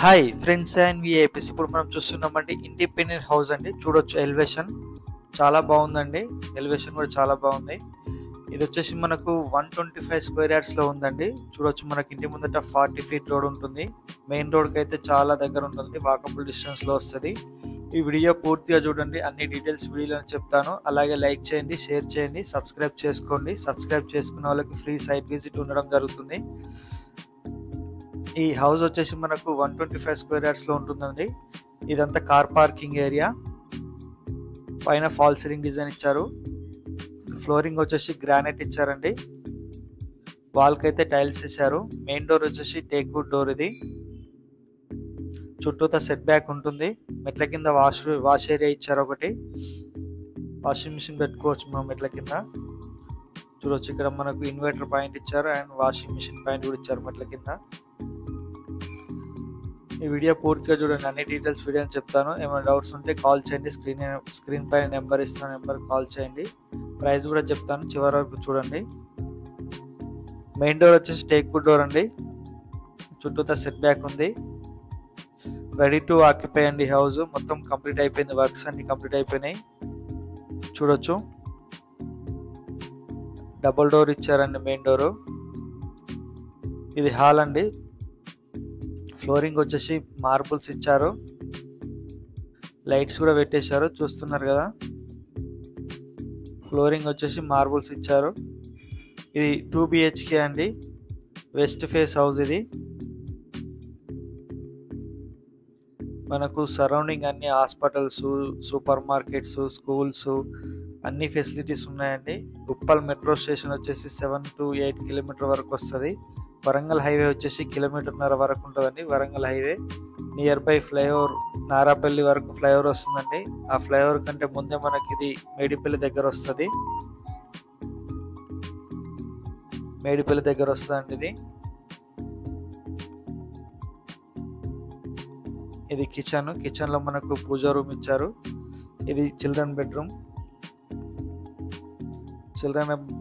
Hi friends and VIPs. ఇప్పుడు మనం చూస్తున్నామండి ఇండిపెండెంట్ హౌస్ అండి. చూడొచ్చు ఎలివేషన్ చాలా బాగుందండి. ఎలివేషన్ కూడా చాలా బాగుంది. ఇది వచ్చేసి మనకు 125 స్క్వేర్ యార్డ్స్లో ఉందండి. చూడొచ్చు మనకి ఇంటి ముందట 40 ఫీట్ రోడ్ ఉంటుంది. మెయిన్ రోడ్కి అయితే చాలా దగ్గర ఉంటుంది, వాకబుల్ డిస్టెన్స్లో వస్తుంది. ఈ వీడియో పూర్తిగా చూడండి, అన్ని డీటెయిల్స్ వీడియోలో చెప్తాను. అలాగే లైక్ చేయండి, షేర్ చేయండి, సబ్స్క్రైబ్ చేసుకోండి. సబ్స్క్రైబ్ చేసుకున్న వాళ్ళకి ఫ్రీ సైట్ విజిట్ ఉండడం జరుగుతుంది. ఈ హౌస్ వచ్చేసి మనకు 125 స్క్వేర్ యార్డ్స్లో ఉంటుందండి. ఇదంతా కార్ పార్కింగ్ ఏరియా. పైన ఫాల్ సీలింగ్ డిజైన్ ఇచ్చారు. ఫ్లోరింగ్ వచ్చేసి గ్రానైట్ ఇచ్చారండి. వాల్కి అయితే టైల్స్ ఇచ్చారు. మెయిన్ డోర్ వచ్చేసి టేక్ వుడ్ డోర్. ఇది చుట్టూతా సెట్ బ్యాక్ ఉంటుంది. మెట్ల కింద వాష్ ఏరియా ఇచ్చారు. ఒకటి వాషింగ్ మిషన్ పెట్టుకోవచ్చు మనం మెట్ల కింద. చూడొచ్చు ఇక్కడ మనకు ఇన్వర్టర్ పాయింట్ ఇచ్చారు అండ్ వాషింగ్ మిషన్ పాయింట్ కూడా ఇచ్చారు మెట్ల కింద. ఈ వీడియో పూర్తిగా చూడండి, అన్ని డీటెయిల్స్ వీడియో చెప్తాను. ఏమైనా డౌట్స్ ఉంటే కాల్ చేయండి. స్క్రీన్ పైన నెంబర్ ఇస్తాను, నెంబర్ కాల్ చేయండి. ప్రైస్ కూడా చెప్తాను, చివరి వరకు చూడండి. మెయిన్ డోర్ వచ్చేసి టేక్ వుడ్ డోర్ అండి. చుట్టూతా సెట్ బ్యాక్ ఉంది. రెడీ టు ఆక్యుపై అండి. హౌస్ మొత్తం కంప్లీట్ అయిపోయింది, వర్క్స్ అన్ని కంప్లీట్ అయిపోయినాయి. చూడొచ్చు డబుల్ డోర్ ఇచ్చారండి మెయిన్ డోరు. ఇది హాల్ అండి. ఫ్లోరింగ్ వచ్చేసి మార్బుల్స్ ఇచ్చారు. లైట్స్ కూడా పెట్టేశారు, చూస్తున్నారు కదా. ఫ్లోరింగ్ వచ్చేసి మార్బుల్స్ ఇచ్చారు. ఇది 2 BHK అండి. West face house. ఇది మనకు సరౌండింగ్ అన్ని హాస్పిటల్స్, సూపర్ మార్కెట్స్, స్కూల్స్ అన్ని ఫెసిలిటీస్ ఉన్నాయండి. ఉప్పల్ మెట్రో స్టేషన్ వచ్చేసి 7 to 8 కిలోమీటర్ వరకు వస్తుంది. వరంగల్ హైవే వచ్చేసి 1.5 కిలోమీటర్ వరకు ఉంటుందండి. Warangal highway near by flyover Narapalli వరకు ఫ్లైఓవర్ వస్తుందండి. ఆ ఫ్లైఓవర్ కంటే ముందే మనకి ఇది మేడిపల్లి దగ్గర వస్తుంది. మేడిపల్లి దగ్గర వస్తుందండి ఇది. ఇది కిచెన్ లో మనకు పూజా రూమ్ ఇచ్చారు. ఇది చిల్డ్రన్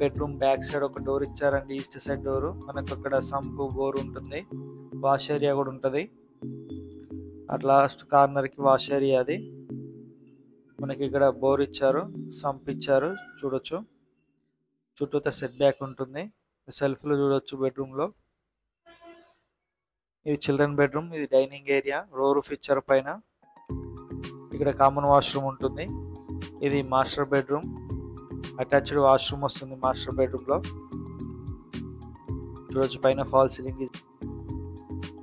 బెడ్రూమ్ బ్యాక్ సైడ్ ఒక డోర్ ఇచ్చారండి, ఈస్ట్ సైడ్ డోరు. మనకు అక్కడ సంపు బోర్ ఉంటుంది, వాష్ ఏరియా కూడా ఉంటుంది. అట్ లాస్ట్ కార్నర్ కి వాష్ ఏరియా. అది మనకి ఇక్కడ బోర్ ఇచ్చారు, సంప్ ఇచ్చారు. చూడొచ్చు చుట్టూతా సెట్ బ్యాక్ ఉంటుంది. సెల్ఫ్లు చూడొచ్చు బెడ్రూమ్ లో. ఇది చిల్డ్రన్ బెడ్రూమ్. ఇది డైనింగ్ ఏరియా, రూఫ్ ఇచ్చారు పైన. ఇక్కడ కామన్ వాష్రూమ్ ఉంటుంది. ఇది మాస్టర్ బెడ్రూమ్. అటాచ్డ్ వాష్రూమ్ వస్తుంది మాస్టర్ బెడ్రూమ్ లో. చూడొచ్చు పైన ఫాల్ సీలింగ్.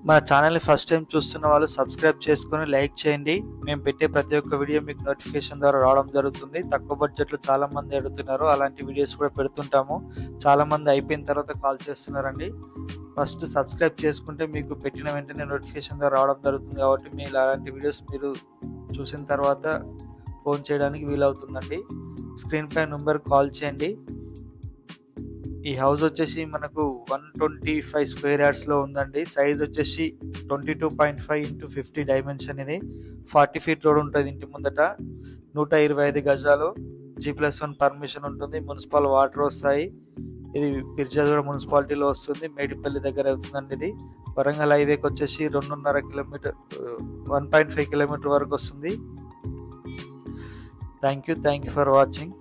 మన ఛానల్ని ఫస్ట్ టైం చూస్తున్న వాళ్ళు సబ్స్క్రైబ్ చేసుకొని లైక్ చేయండి. మేము పెట్టే ప్రతి ఒక్క వీడియో మీకు నోటిఫికేషన్ ద్వారా రావడం జరుగుతుంది. తక్కువ బడ్జెట్లో చాలా మంది అడుగుతున్నారు, అలాంటి వీడియోస్ కూడా పెడుతుంటాము. చాలా మంది అయిపోయిన తర్వాత కాల్ చేస్తున్నారండి. ఫస్ట్ సబ్స్క్రైబ్ చేసుకుంటే మీకు పెట్టిన వెంటనే నోటిఫికేషన్ ద్వారా రావడం జరుగుతుంది. కాబట్టి మీరు అలాంటి వీడియోస్ మీరు చూసిన తర్వాత ఫోన్ చేయడానికి వీలవుతుందండి. స్క్రీన్ పై నెంబర్ కాల్ చేయండి. ఈ హౌస్ వచ్చేసి మనకు 125 స్క్వేర్ యార్డ్స్లో ఉందండి. సైజ్ వచ్చేసి 22.5 x 50 డైమెన్షన్. ఇది 40 ఫీట్ రోడ్ ఉంటుంది ఇంటి ముందట. 125 గజాలు. G+1 పర్మిషన్ ఉంటుంది. మున్సిపల్ వాటర్ వస్తాయి. ఇది బిర్జాదూడ మున్సిపాలిటీలో వస్తుంది. మేడిపల్లి దగ్గర అవుతుందండి. ఇది వరంగల్ హైవేకి వచ్చేసి 2.5 కిలోమీటర్ 1.5 కిలోమీటర్ వరకు వస్తుంది. Thank you for watching.